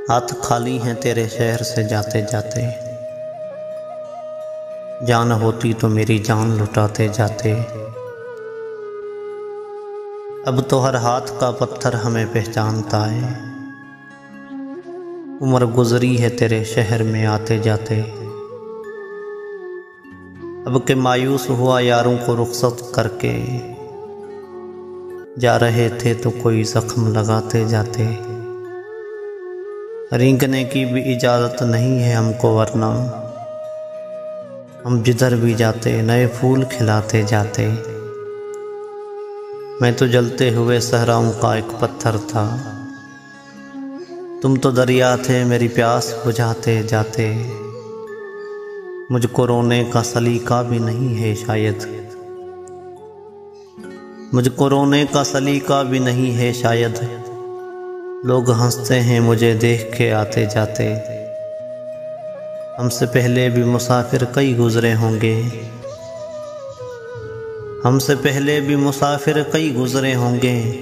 हाथ खाली हैं तेरे शहर से जाते जाते। जान होती तो मेरी जान लुटाते जाते। अब तो हर हाथ का पत्थर हमें पहचानता है। उम्र गुजरी है तेरे शहर में आते जाते। अब के मायूस हुआ यारों को रुखसत करके। जा रहे थे तो कोई जख्म लगाते जाते। रेंगने की भी इजाज़त नहीं है हमको, वरना हम जिधर भी जाते नए फूल खिलाते जाते। मैं तो जलते हुए सहराओं का एक पत्थर था। तुम तो दरिया थे मेरी प्यास बुझाते जाते। मुझको रोने का सलीका भी नहीं है शायद। मुझको रोने का सलीका भी नहीं है शायद। लोग हंसते हैं मुझे देख के आते जाते। हमसे पहले भी मुसाफिर कई गुजरे होंगे। हमसे पहले भी मुसाफिर कई गुजरे होंगे।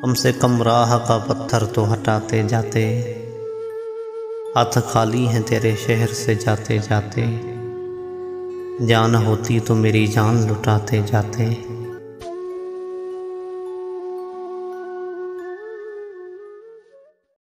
कम से कम राह का पत्थर तो हटाते जाते। हाथ खाली हैं तेरे शहर से जाते जाते। जान होती तो मेरी जान लुटाते जाते।